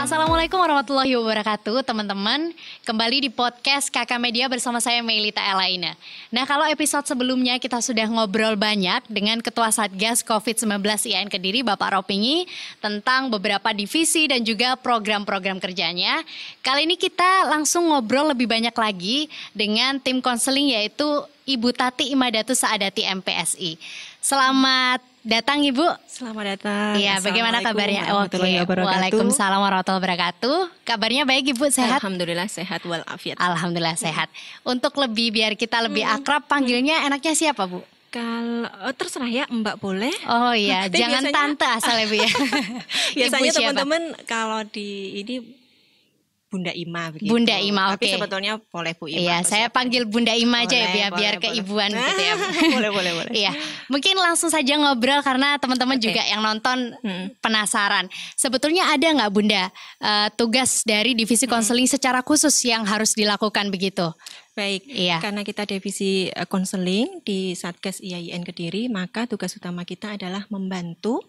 Assalamualaikum warahmatullahi wabarakatuh teman-teman. Kembali di podcast Kakak Media bersama saya Melita Elaina. Nah, kalau episode sebelumnya kita sudah ngobrol banyak dengan Ketua Satgas COVID-19 IAIN Kediri Bapak Ropingi tentang beberapa divisi dan juga program-program kerjanya. Kali ini kita langsung ngobrol lebih banyak lagi dengan tim konseling yaitu Ibu Tati Imadatu Saadati MPSI. Selamat datang Ibu. Selamat datang. Iya, bagaimana kabarnya? Oke, Waalaikumsalam warahmatullahi wabarakatuh. Kabarnya baik Ibu, sehat? Alhamdulillah sehat walafiat. Alhamdulillah sehat. Untuk biar kita lebih akrab, panggilnya enaknya siapa Bu? Kalau terserah ya Mbak boleh. Oh iya, jangan biasanya, tante asal ya Bu ya. Biasanya teman-teman kalau di ini Bunda Ima begitu. Bunda Ima, oke. Tapi sebetulnya boleh Bu Ima. Iya, saya panggil Bunda Ima aja ya biar keibuan gitu ya. Boleh. Iya, mungkin langsung saja ngobrol karena teman-teman juga yang nonton penasaran. Sebetulnya ada nggak Bunda tugas dari divisi konseling secara khusus yang harus dilakukan begitu? Baik, karena kita divisi konseling di Satgas IAIN Kediri, maka tugas utama kita adalah membantu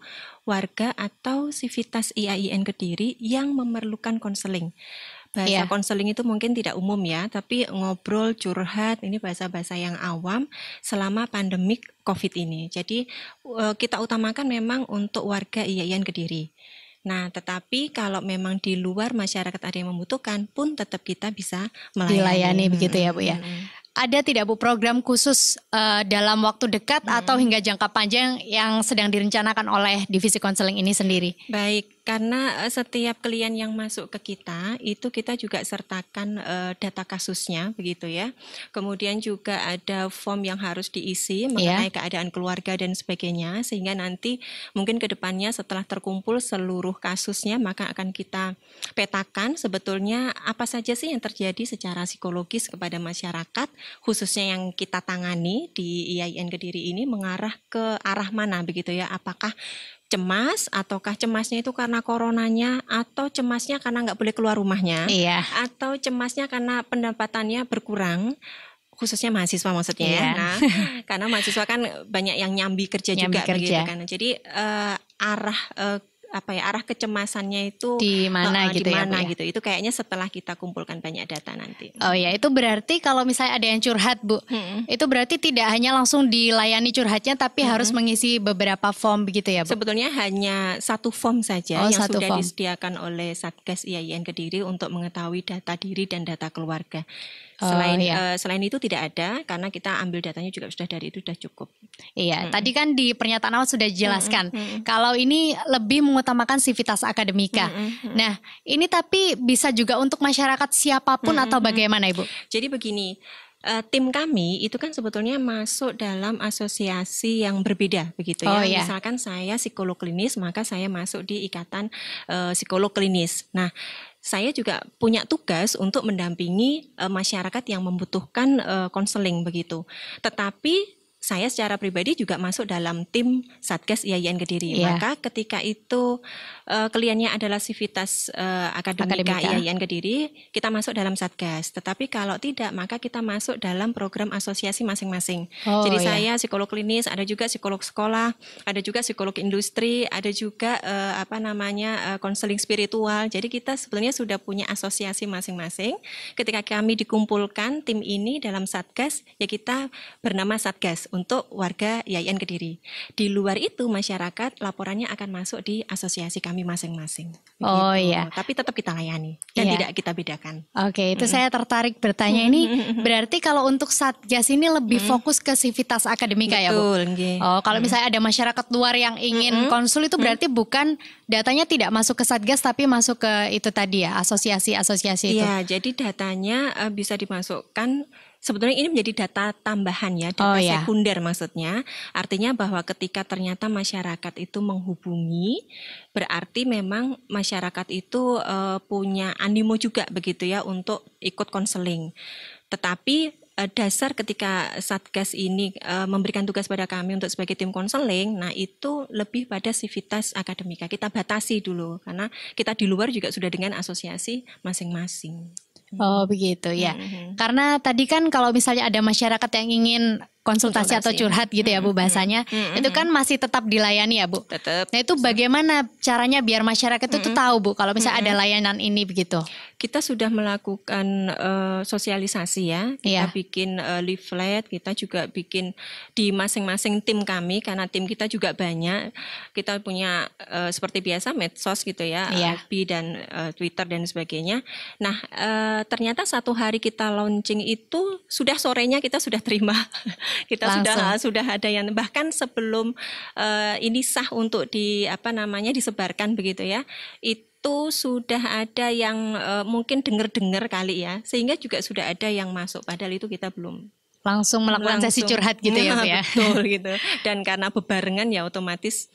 warga atau sivitas IAIN Kediri yang memerlukan konseling. Bahasa konseling itu mungkin tidak umum ya, tapi ngobrol, curhat, ini bahasa-bahasa yang awam selama pandemik COVID ini. Jadi kita utamakan memang untuk warga IAIN Kediri. Nah, tetapi kalau memang di luar masyarakat ada yang membutuhkan pun tetap kita bisa dilayani begitu ya Bu ya. Ada tidak Bu program khusus dalam waktu dekat atau hingga jangka panjang yang sedang direncanakan oleh divisi konseling ini sendiri? Baik, karena setiap klien yang masuk ke kita itu kita juga sertakan data kasusnya begitu ya. Kemudian juga ada form yang harus diisi mengenai keadaan keluarga dan sebagainya, sehingga nanti mungkin ke depannya setelah terkumpul seluruh kasusnya maka akan kita petakan sebetulnya apa saja sih yang terjadi secara psikologis kepada masyarakat, khususnya yang kita tangani di IAIN Kediri ini mengarah ke arah mana begitu ya. Apakah cemas ataukah cemasnya itu karena coronanya, atau cemasnya karena nggak boleh keluar rumahnya, atau cemasnya karena pendapatannya berkurang, khususnya mahasiswa maksudnya ya. Nah, karena mahasiswa kan banyak yang nyambi kerja juga begitu kan. Jadi arah kecemasannya itu di mana gitu ya, Bu, gitu. Itu kayaknya setelah kita kumpulkan banyak data nanti. Oh ya, itu berarti kalau misalnya ada yang curhat Bu, itu berarti tidak hanya langsung dilayani curhatnya tapi harus mengisi beberapa form begitu ya Bu? Sebetulnya hanya satu form saja yang sudah disediakan oleh Satgas IAIN Kediri untuk mengetahui data diri dan data keluarga. Selain itu tidak ada, karena kita ambil datanya juga sudah dari itu sudah cukup. Iya, tadi kan di pernyataan awal sudah dijelaskan kalau ini lebih mengutamakan sivitas akademika. Nah, ini tapi bisa juga untuk masyarakat siapapun atau bagaimana Ibu? Jadi begini, tim kami itu kan sebetulnya masuk dalam asosiasi yang berbeda begitu ya. Misalkan saya psikolog klinis, maka saya masuk di ikatan psikolog klinis. Nah, saya juga punya tugas untuk mendampingi masyarakat yang membutuhkan konseling begitu. Tetapi saya secara pribadi juga masuk dalam tim Satgas IAIN Kediri. Maka ketika itu kliennya adalah sivitas akademika IAIN Kediri, kita masuk dalam Satgas. Tetapi kalau tidak, maka kita masuk dalam program asosiasi masing-masing. Jadi saya psikolog klinis, ada juga psikolog sekolah, ada juga psikolog industri, ada juga konseling spiritual. Jadi kita sebenarnya sudah punya asosiasi masing-masing. Ketika kami dikumpulkan tim ini dalam Satgas, ya kita bernama Satgas untuk warga IAIN Kediri. Di luar itu masyarakat laporannya akan masuk di asosiasi kami masing-masing. Tapi tetap kita layani dan tidak kita bedakan. Oke, itu saya tertarik bertanya ini. Berarti kalau untuk Satgas ini lebih fokus ke sivitas akademika ya Bu? Kalau misalnya ada masyarakat luar yang ingin konsul itu berarti bukan datanya tidak masuk ke Satgas tapi masuk ke itu tadi ya, asosiasi-asosiasi itu. Iya, jadi datanya bisa dimasukkan. Sebetulnya ini menjadi data tambahan ya, data sekunder maksudnya. Artinya bahwa ketika ternyata masyarakat itu menghubungi, berarti memang masyarakat itu punya animo juga begitu ya untuk ikut konseling. Tetapi dasar ketika Satgas ini memberikan tugas pada kami untuk sebagai tim konseling, nah itu lebih pada sivitas akademika. Kita batasi dulu karena kita di luar juga sudah dengan asosiasi masing-masing. Oh begitu ya. Karena tadi kan kalau misalnya ada masyarakat yang ingin konsultasi atau curhat gitu ya Bu bahasanya, itu kan masih tetap dilayani ya Bu. Tetap. Nah itu bagaimana caranya biar masyarakat itu tuh tahu Bu kalau misalnya ada layanan ini begitu? Kita sudah melakukan sosialisasi ya, kita bikin leaflet, kita juga bikin di masing-masing tim kami karena tim kita juga banyak. Kita punya seperti biasa medsos gitu ya, FB dan Twitter dan sebagainya. Nah ternyata satu hari kita launching itu sudah sorenya kita sudah terima, kita sudah ada yang bahkan sebelum ini sah untuk disebarkan begitu ya. Itu sudah ada yang mungkin dengar kali ya, sehingga juga sudah ada yang masuk, padahal itu kita belum langsung melakukan sesi curhat gitu ya Bu ya. Betul gitu. Dan karena bebarengan ya otomatis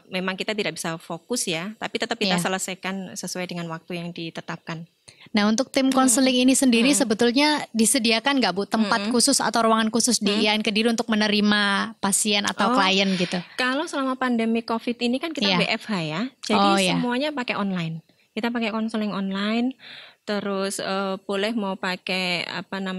memang kita tidak bisa fokus ya, tapi tetap kita selesaikan sesuai dengan waktu yang ditetapkan. Nah untuk tim konseling ini sendiri sebetulnya disediakan nggak Bu tempat khusus atau ruangan khusus di IAIN Kediri untuk menerima pasien atau klien gitu? Kalau selama pandemi COVID ini kan kita WFH ya, jadi semuanya pakai online. Kita pakai konseling online, terus boleh mau pakai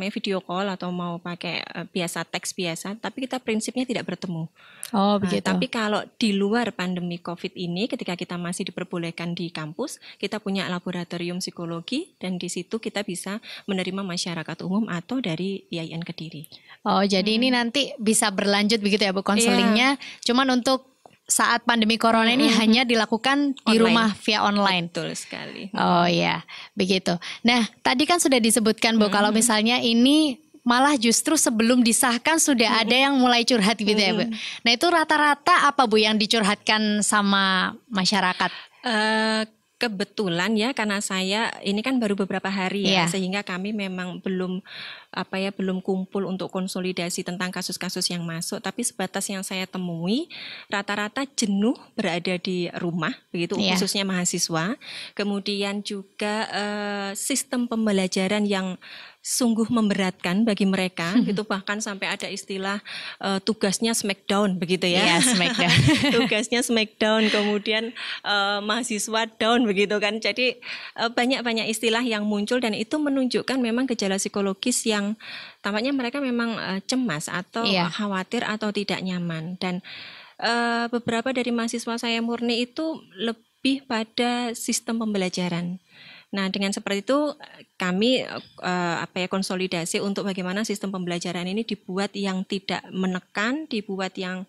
video call atau mau pakai biasa teks biasa, tapi kita prinsipnya tidak bertemu. Oh begitu. Tapi kalau di luar pandemi COVID ini, ketika kita masih diperbolehkan di kampus, kita punya laboratorium psikologi dan di situ kita bisa menerima masyarakat umum atau dari IAIN Kediri. Oh jadi ini nanti bisa berlanjut begitu ya Bu konselingnya, cuman untuk saat pandemi corona ini hanya dilakukan di rumah via online. Betul sekali. Oh ya, begitu. Nah, tadi kan sudah disebutkan Bu, kalau misalnya ini malah justru sebelum disahkan sudah ada yang mulai curhat gitu ya Bu. Nah itu rata-rata apa Bu yang dicurhatkan sama masyarakat? Kebetulan ya karena saya ini kan baru beberapa hari ya, sehingga kami memang belum kumpul untuk konsolidasi tentang kasus-kasus yang masuk, tapi sebatas yang saya temui rata-rata jenuh berada di rumah begitu, khususnya mahasiswa. Kemudian juga sistem pembelajaran yang sungguh memberatkan bagi mereka, gitu, bahkan sampai ada istilah tugasnya smackdown begitu ya. Iya, smackdown. Tugasnya smackdown, kemudian mahasiswa down begitu kan. Jadi banyak istilah yang muncul dan itu menunjukkan memang gejala psikologis yang tampaknya mereka memang cemas atau khawatir atau tidak nyaman. Dan beberapa dari mahasiswa saya murni itu lebih pada sistem pembelajaran. Nah, dengan seperti itu kami konsolidasi untuk bagaimana sistem pembelajaran ini dibuat yang tidak menekan, dibuat yang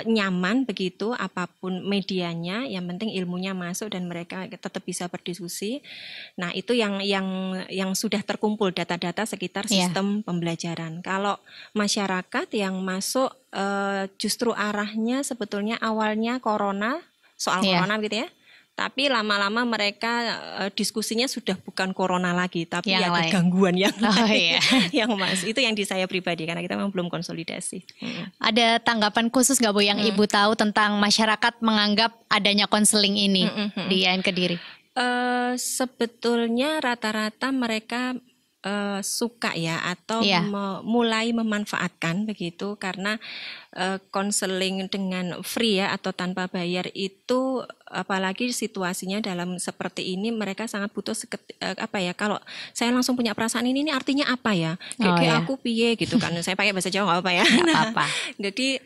nyaman begitu, apapun medianya, yang penting ilmunya masuk dan mereka tetap bisa berdiskusi. Nah, itu yang sudah terkumpul data-data sekitar sistem pembelajaran. Kalau masyarakat yang masuk justru arahnya sebetulnya awalnya corona, soal corona gitu ya. Tapi lama-lama mereka diskusinya sudah bukan corona lagi, tapi yang ada gangguan yang lain, yang itu yang di saya pribadi karena kita memang belum konsolidasi. Ada tanggapan khusus nggak Bu yang Ibu tahu tentang masyarakat menganggap adanya konseling ini di IAIN Kediri? Sebetulnya rata-rata mereka suka ya atau mulai memanfaatkan begitu karena konseling dengan free ya atau tanpa bayar itu apalagi situasinya dalam seperti ini mereka sangat butuh kalau saya langsung punya perasaan ini artinya apa ya kayak aku piye gitu kan saya pakai bahasa Jawa nggak apa-apa ya. Apa. Jadi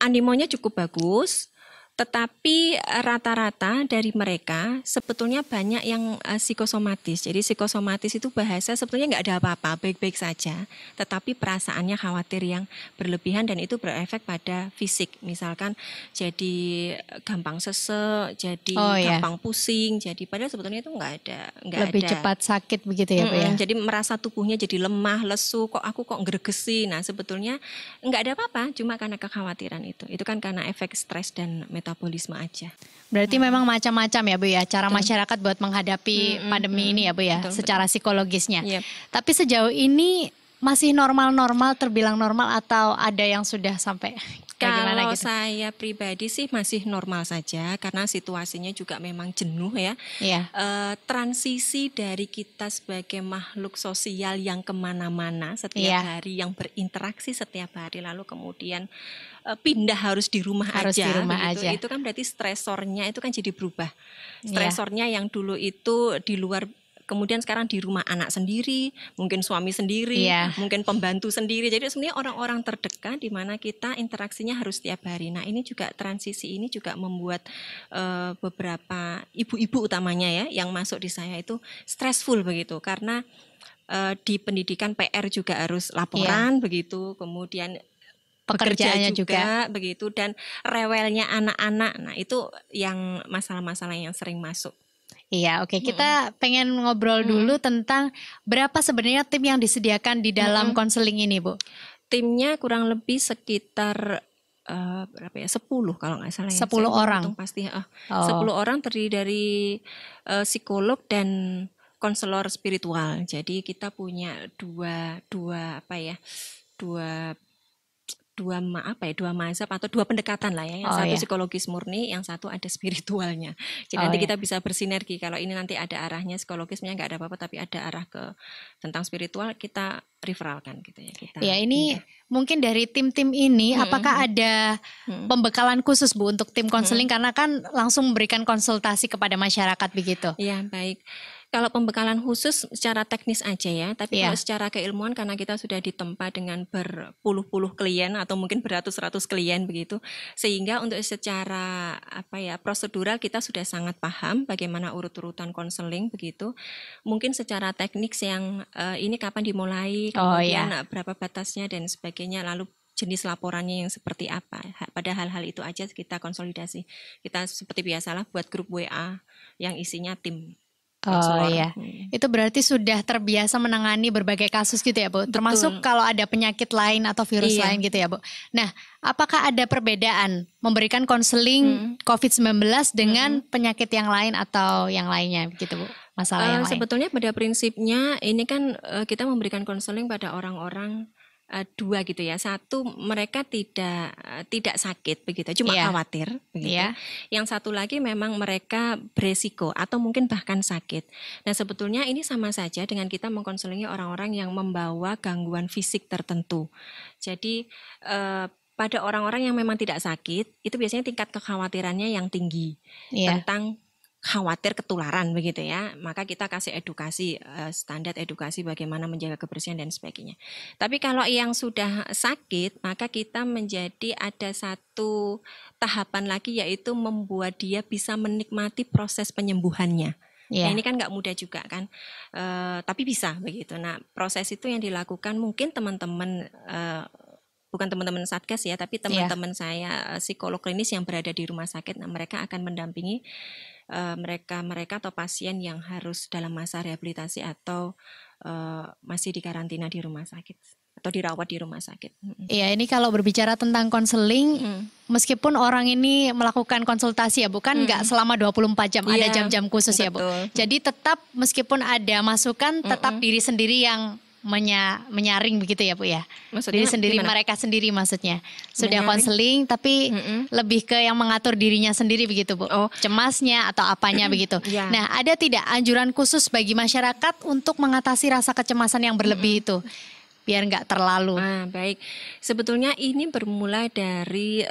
animonya cukup bagus. Tetapi rata-rata dari mereka sebetulnya banyak yang psikosomatis. Jadi psikosomatis itu bahasa sebetulnya nggak ada apa-apa, baik-baik saja. Tetapi perasaannya khawatir yang berlebihan dan itu berefek pada fisik. Misalkan jadi gampang sesek, jadi gampang pusing. Jadi padahal sebetulnya itu nggak ada. Lebih cepat sakit begitu ya Pak ya? Jadi merasa tubuhnya jadi lemah, lesu, aku kok ngeregesi. Nah sebetulnya nggak ada apa-apa, cuma karena kekhawatiran itu. Itu kan karena efek stres dan metabolisme aja. Berarti memang macam-macam ya Bu ya cara masyarakat buat menghadapi pandemi ini ya Bu ya, secara psikologisnya. Tapi sejauh ini masih normal-normal, terbilang normal atau ada yang sudah sampai bagaimana Kalau gitu? saya pribadi sih masih normal saja karena situasinya juga memang jenuh ya. Transisi dari kita sebagai makhluk sosial yang kemana-mana setiap hari, yang berinteraksi setiap hari, lalu kemudian pindah harus di rumah aja. Itu kan berarti stresornya itu kan jadi berubah. Stresornya yang dulu itu di luar kemudian sekarang di rumah anak sendiri, mungkin suami sendiri, mungkin pembantu sendiri. Jadi sebenarnya orang-orang terdekat di mana kita interaksinya harus tiap hari. Nah, ini juga transisi ini juga membuat beberapa ibu-ibu utamanya ya yang masuk di saya itu stressful begitu, karena di pendidikan PR juga harus laporan begitu, kemudian pekerjaannya juga begitu, dan rewelnya anak-anak. Nah, itu yang masalah-masalah yang sering masuk. Iya, oke. Kita pengen ngobrol dulu tentang berapa sebenarnya tim yang disediakan di dalam konseling ini, Bu? Timnya kurang lebih sekitar berapa ya? 10 kalau nggak salah ya. 10 orang. Pasti 10 orang terdiri dari psikolog dan konselor spiritual. Jadi kita punya dua mazhab atau dua pendekatan lah ya. Yang satu psikologis murni, yang satu ada spiritualnya. Jadi nanti kita bisa bersinergi. Kalau ini nanti ada arahnya psikologisnya nggak ada apa-apa, tapi ada arah ke tentang spiritual, kita referalkan gitu ya. Ini mungkin dari tim-tim ini apakah ada pembekalan khusus, Bu, untuk tim konseling karena kan langsung memberikan konsultasi kepada masyarakat begitu? Iya, baik. Kalau pembekalan khusus secara teknis aja ya, tapi kalau secara keilmuan karena kita sudah ditempa dengan berpuluh-puluh klien atau mungkin beratus-ratus klien begitu, sehingga untuk secara prosedural kita sudah sangat paham bagaimana urut-urutan konseling begitu. Mungkin secara teknis yang ini kapan dimulai, kemudian berapa batasnya dan sebagainya, lalu jenis laporannya yang seperti apa. Pada hal-hal itu aja kita konsolidasi. Kita seperti biasalah buat grup WA yang isinya tim. Itu berarti sudah terbiasa menangani berbagai kasus gitu ya, Bu? Betul. Termasuk kalau ada penyakit lain atau virus lain gitu ya, Bu? Nah, apakah ada perbedaan memberikan konseling COVID-19 dengan penyakit yang lain atau yang lainnya gitu, Bu? Masalah yang lain? Sebetulnya pada prinsipnya ini kan kita memberikan konseling pada orang-orang dua gitu ya. Satu, mereka tidak sakit begitu, cuma khawatir begitu. Yang satu lagi memang mereka beresiko atau mungkin bahkan sakit. Nah, sebetulnya ini sama saja dengan kita mengkonselingi orang-orang yang membawa gangguan fisik tertentu. Jadi pada orang-orang yang memang tidak sakit, itu biasanya tingkat kekhawatirannya yang tinggi tentang khawatir ketularan begitu ya, maka kita kasih edukasi, standar edukasi bagaimana menjaga kebersihan dan sebagainya. Tapi kalau yang sudah sakit, maka kita menjadi ada satu tahapan lagi, yaitu membuat dia bisa menikmati proses penyembuhannya. Nah, ini kan nggak mudah juga kan, tapi bisa begitu. Nah, proses itu yang dilakukan mungkin teman-teman bukan teman-teman Satgas ya, tapi teman-teman saya psikolog klinis yang berada di rumah sakit. Nah, mereka akan mendampingi mereka atau pasien yang harus dalam masa rehabilitasi atau masih di karantina di rumah sakit atau dirawat di rumah sakit. Iya, ini kalau berbicara tentang konseling, meskipun orang ini melakukan konsultasi ya, bukan nggak selama 24 jam, ada jam-jam khusus ya, Bu. Jadi tetap meskipun ada masukan, tetap diri sendiri yang menyaring begitu ya, Bu ya. Maksudnya diri sendiri, gimana? Mereka sendiri maksudnya sudah konseling tapi lebih ke yang mengatur dirinya sendiri begitu, Bu. Cemasnya atau apanya begitu. Nah, ada tidak anjuran khusus bagi masyarakat untuk mengatasi rasa kecemasan yang berlebih itu biar nggak terlalu? Baik, sebetulnya ini bermula dari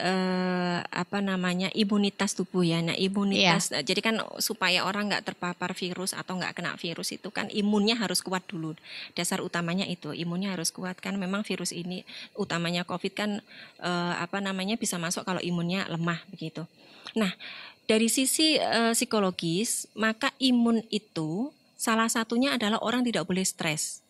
imunitas tubuh ya. Nah, imunitas, jadi kan supaya orang nggak terpapar virus atau nggak kena virus itu kan imunnya harus kuat dulu. Dasar utamanya itu, imunnya harus kuat kan. Memang virus ini utamanya COVID kan bisa masuk kalau imunnya lemah begitu. Nah, dari sisi psikologis, maka imun itu salah satunya adalah orang tidak boleh stres.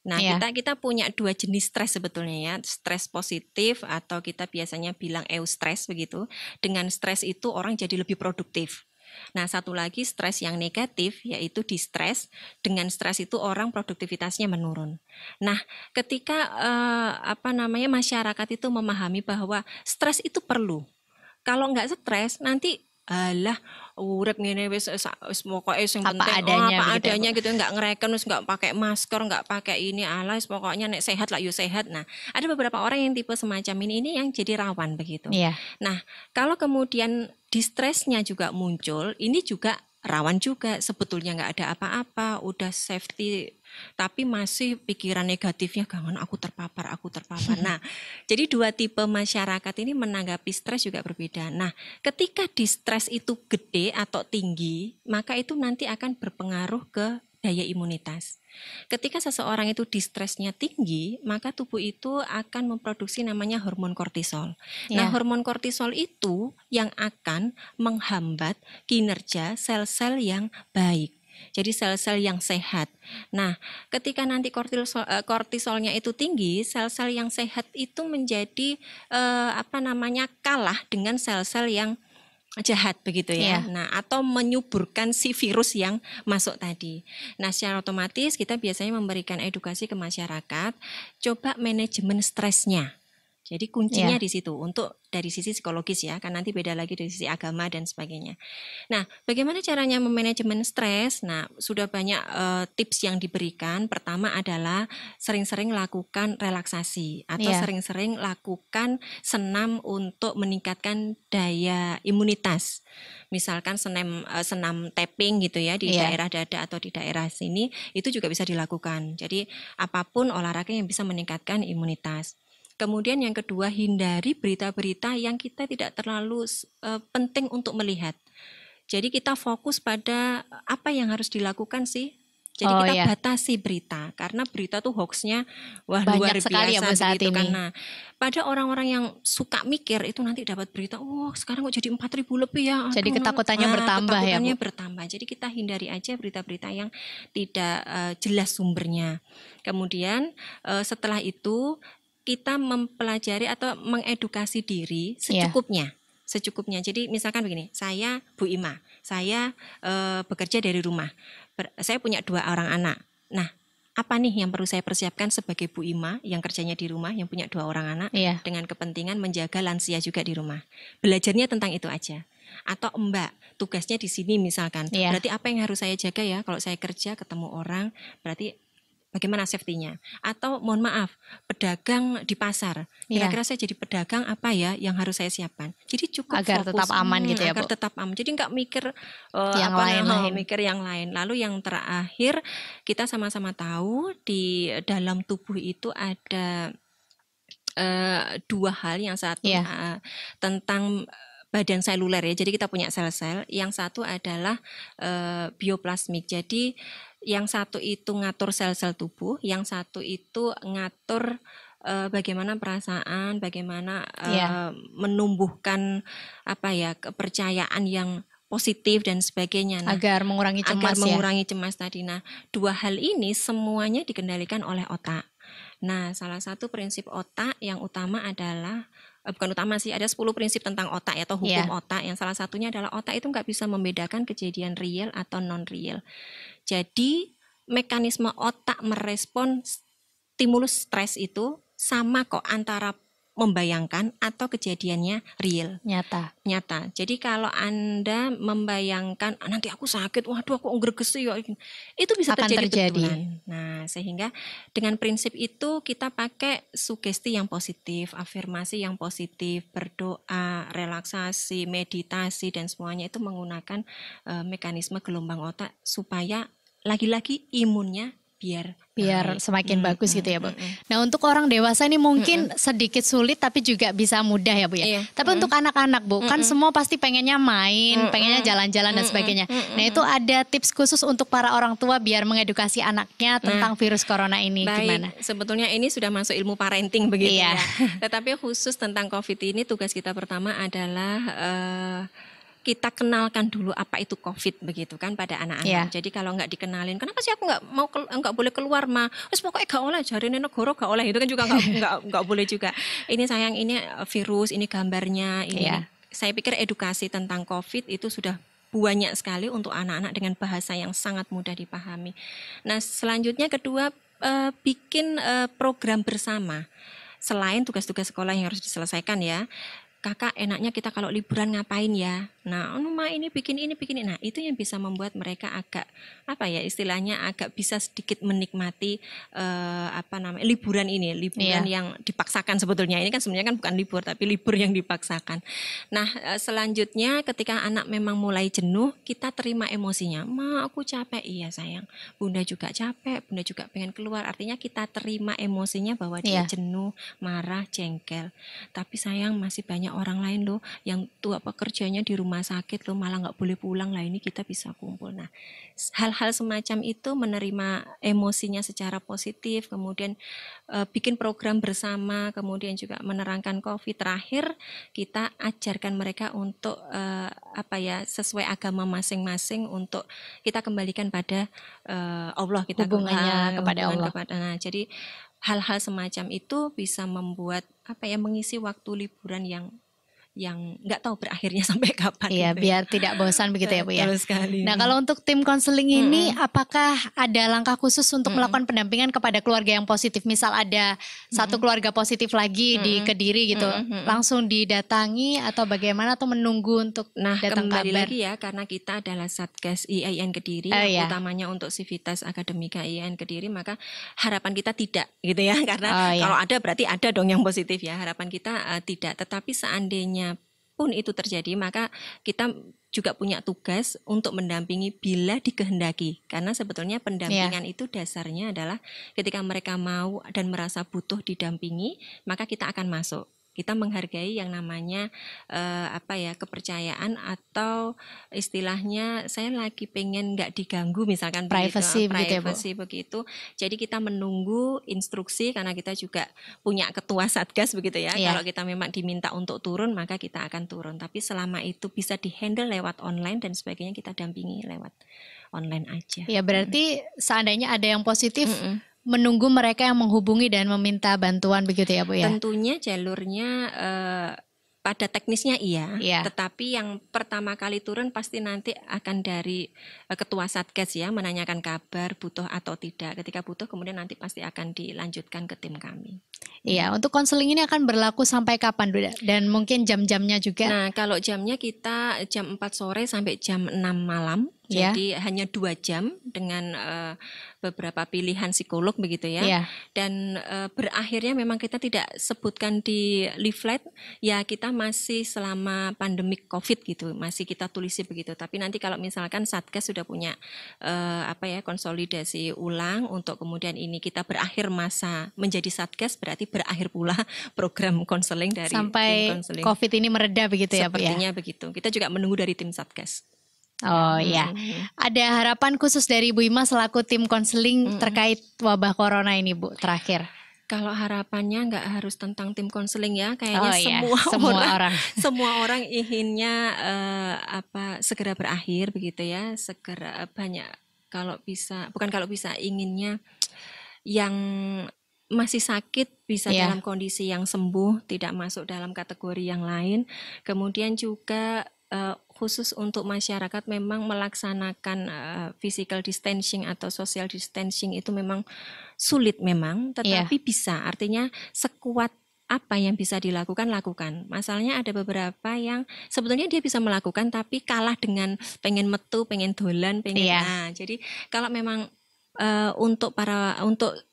Nah, kita punya dua jenis stres sebetulnya ya, stres positif atau kita biasanya bilang eustress begitu. Dengan stres itu orang jadi lebih produktif. Nah, satu lagi stres yang negatif yaitu distres. Dengan stres itu orang produktivitasnya menurun. Nah, ketika masyarakat itu memahami bahwa stres itu perlu. Kalau nggak stres nanti urip ngene wis pokoke sing penting apa adanya gitu, enggak ngereken, wis enggak pakai masker, enggak pakai ini, pokoknya nek sehat lah yo sehat. Nah, ada beberapa orang yang tipe semacam ini yang jadi rawan begitu. Nah, kalau kemudian distresnya juga muncul, ini juga rawan juga, sebetulnya enggak ada apa-apa, udah safety tapi masih pikiran negatifnya, jangan aku terpapar. Nah, jadi dua tipe masyarakat ini menanggapi stres juga berbeda. Nah, ketika di stres itu gede atau tinggi, maka itu nanti akan berpengaruh ke daya imunitas. Ketika seseorang itu distresnya tinggi, maka tubuh itu akan memproduksi namanya hormon kortisol. Nah, hormon kortisol itu yang akan menghambat kinerja sel-sel yang baik. Jadi sel-sel yang sehat. Nah, ketika nanti kortisolnya itu tinggi, sel-sel yang sehat itu menjadi kalah dengan sel-sel yang jahat begitu ya. Nah, atau menyuburkan si virus yang masuk tadi. Nah, secara otomatis kita biasanya memberikan edukasi ke masyarakat, coba manajemen stresnya. Jadi kuncinya di situ untuk dari sisi psikologis ya, kan nanti beda lagi dari sisi agama dan sebagainya. Nah, bagaimana caranya memanajemen stres? Nah, sudah banyak tips yang diberikan. Pertama adalah sering-sering lakukan relaksasi atau sering-sering lakukan senam untuk meningkatkan daya imunitas. Misalkan senam tapping gitu ya di daerah dada atau di daerah sini, itu juga bisa dilakukan. Jadi apapun olahraga yang bisa meningkatkan imunitas. Kemudian yang kedua, hindari berita-berita yang kita tidak terlalu penting untuk melihat. Jadi kita fokus pada apa yang harus dilakukan sih. Jadi kita batasi berita, karena berita tuh hoaxnya banyak luar sekali biasa ya, Bu, saat begitu ini. kan. Nah, pada orang-orang yang suka mikir itu nanti dapat berita, sekarang kok jadi 4.000 lebih ya. Jadi ketakutannya bertambah ya, Bu. Bertambah. Jadi kita hindari aja berita-berita yang tidak jelas sumbernya. Kemudian setelah itu kita mempelajari atau mengedukasi diri secukupnya. Secukupnya. Jadi misalkan begini, saya Bu Ima, saya bekerja dari rumah. Saya punya 2 orang anak. Nah, apa nih yang perlu saya persiapkan sebagai Bu Ima yang kerjanya di rumah, yang punya 2 orang anak, dengan kepentingan menjaga lansia juga di rumah. Belajarnya tentang itu aja. Atau Mbak, tugasnya di sini misalkan. Berarti apa yang harus saya jaga ya kalau saya kerja ketemu orang, berarti bagaimana safety-nya? Atau mohon maaf, pedagang di pasar. Kira-kira saya jadi pedagang apa ya yang harus saya siapkan? Jadi cukup agar fokus, tetap aman gitu ya, agar Bu. tetap aman. Jadi nggak mikir mikir yang lain. Lalu yang terakhir, kita sama-sama tahu di dalam tubuh itu ada 2 hal. Yang satu tentang badan seluler ya. Jadi kita punya sel-sel. Yang satu adalah bioplasmik. Jadi yang satu itu ngatur sel-sel tubuh, yang satu itu ngatur bagaimana perasaan, bagaimana menumbuhkan kepercayaan yang positif dan sebagainya. Nah, agar mengurangi cemas tadi. Nah, 2 hal ini semuanya dikendalikan oleh otak. Nah, salah satu prinsip otak yang utama adalah bukan utama sih, ada 10 prinsip tentang otak atau hukum otak. Yang salah satunya adalah otak itu nggak bisa membedakan kejadian real atau non real. Jadi mekanisme otak merespon stimulus stres itu sama kok antara membayangkan atau kejadiannya real, nyata. Jadi kalau Anda membayangkan nanti aku sakit, waduh aku ngergesi ya, itu bisa terjadi betulan. Nah, sehingga dengan prinsip itu kita pakai sugesti yang positif, afirmasi yang positif, berdoa, relaksasi, meditasi dan semuanya itu menggunakan mekanisme gelombang otak supaya lagi-lagi imunnya biar semakin bagus gitu ya, Bu. Nah, untuk orang dewasa ini mungkin sedikit sulit tapi juga bisa mudah ya, Bu ya. Tapi untuk anak-anak, Bu, kan semua pasti pengennya main, pengennya jalan-jalan dan sebagainya. Nah, itu ada tips khusus untuk para orang tua biar mengedukasi anaknya tentang virus corona ini gimana? Sebetulnya ini sudah masuk ilmu parenting begitu ya. Tetapi khusus tentang COVID ini tugas kita pertama adalah kita kenalkan dulu apa itu COVID begitu kan pada anak-anak. Jadi kalau nggak dikenalin, kenapa sih aku nggak boleh keluar mah? Wes pokoknya nggak oleh, jarine negara nggak oleh, itu kan juga nggak boleh juga. Ini sayang, ini virus, ini gambarnya, ini. Saya pikir edukasi tentang COVID itu sudah banyak sekali untuk anak-anak dengan bahasa yang sangat mudah dipahami. Nah, selanjutnya kedua, bikin program bersama. Selain tugas-tugas sekolah yang harus diselesaikan ya. Kakak, enaknya kita kalau liburan ngapain ya? Nah, ini bikin ini. Nah, itu yang bisa membuat mereka agak istilahnya agak bisa sedikit menikmati liburan ini, yang dipaksakan sebetulnya. Ini kan sebenarnya kan bukan libur, tapi libur yang dipaksakan. Nah, selanjutnya ketika anak memang mulai jenuh, kita terima emosinya. Ma, aku capek. Iya sayang, Bunda juga capek, Bunda juga pengen keluar. Artinya kita terima emosinya bahwa dia jenuh, marah, jengkel. Tapi sayang, masih banyak orang lain loh yang tua pekerjanya di rumah rumah sakit loh, malah nggak boleh pulang lah, ini kita bisa kumpul. Nah, hal-hal semacam itu, menerima emosinya secara positif, kemudian bikin program bersama, kemudian juga menerangkan COVID. Terakhir kita ajarkan mereka untuk sesuai agama masing-masing, untuk kita kembalikan pada Allah, kita hubungannya kepada Allah. Nah, jadi hal-hal semacam itu bisa membuat mengisi waktu liburan yang nggak tahu berakhirnya sampai kapan. Iya, gitu biar tidak bosan begitu ya Bu ya. Betul sekali. Nah, kalau untuk tim konseling ini, apakah ada langkah khusus untuk melakukan pendampingan kepada keluarga yang positif? Misal ada satu keluarga positif lagi di Kediri gitu, langsung didatangi atau bagaimana, atau menunggu untuk datang kabar? Kembali lagi ya, karena kita adalah Satgas IAIN Kediri, utamanya untuk Civitas Akademika IAIN Kediri, maka harapan kita tidak gitu ya, karena kalau ada berarti ada dong yang positif ya. Harapan kita tidak, tetapi seandainya pun itu terjadi, maka kita juga punya tugas untuk mendampingi bila dikehendaki. Karena sebetulnya pendampingan itu dasarnya adalah ketika mereka mau dan merasa butuh didampingi, maka kita akan masuk. Kita menghargai yang namanya kepercayaan, atau istilahnya saya lagi pengen nggak diganggu misalkan, privacy begitu. Jadi kita menunggu instruksi, karena kita juga punya ketua satgas begitu ya. Kalau kita memang diminta untuk turun, maka kita akan turun. Tapi selama itu bisa dihandle lewat online dan sebagainya, kita dampingi lewat online aja. Ya, berarti seandainya ada yang positif, menunggu mereka yang menghubungi dan meminta bantuan begitu ya Bu ya? Tentunya jalurnya pada teknisnya iya, tetapi yang pertama kali turun pasti nanti akan dari ketua satgas ya, menanyakan kabar butuh atau tidak. Ketika butuh, kemudian nanti pasti akan dilanjutkan ke tim kami. Iya, untuk konseling ini akan berlaku sampai kapan Bu? Dan mungkin jam-jamnya juga? Nah, kalau jamnya kita jam 4 sore sampai jam 6 malam. Jadi hanya 2 jam dengan beberapa pilihan psikolog begitu ya. Dan berakhirnya memang kita tidak sebutkan di leaflet ya, kita masih selama pandemik COVID gitu, masih kita tulisi begitu. Tapi nanti kalau misalkan Satgas sudah punya konsolidasi ulang untuk kemudian ini kita berakhir masa menjadi Satgas, berarti berakhir pula program konseling dari sampai tim konseling. COVID ini mereda begitu ya Bu ya? Sepertinya begitu. Kita juga menunggu dari tim Satgas. Oh iya, ada harapan khusus dari Bu Ima selaku tim konseling terkait wabah corona ini Bu, terakhir? Kalau harapannya nggak harus tentang tim konseling ya, kayaknya semua orang inginnya segera berakhir begitu ya, segera banyak, inginnya yang masih sakit bisa dalam kondisi yang sembuh, tidak masuk dalam kategori yang lain. Kemudian juga khusus untuk masyarakat memang melaksanakan physical distancing atau social distancing itu memang sulit memang, tetapi bisa, artinya sekuat apa yang bisa dilakukan, lakukan. Masalahnya ada beberapa yang sebetulnya dia bisa melakukan tapi kalah dengan pengen metu, pengen dolan, jadi kalau memang untuk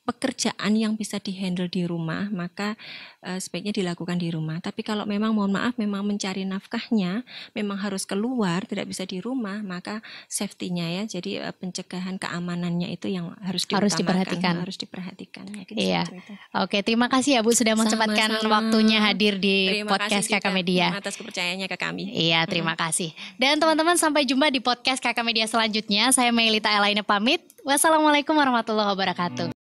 pekerjaan yang bisa dihandle di rumah, maka sebaiknya dilakukan di rumah. Tapi kalau memang mohon maaf memang mencari nafkahnya memang harus keluar, tidak bisa di rumah, maka safety-nya ya, jadi pencegahan keamanannya itu yang harus diperhatikan. Ya, iya. Oke, terima kasih ya Bu sudah menyempatkan waktunya hadir di podcast Kakak Media. Atas kepercayaannya ke kami. Iya, terima kasih. Dan teman-teman, sampai jumpa di podcast Kakak Media selanjutnya. Saya Melita Elaina pamit. Wassalamualaikum warahmatullahi wabarakatuh.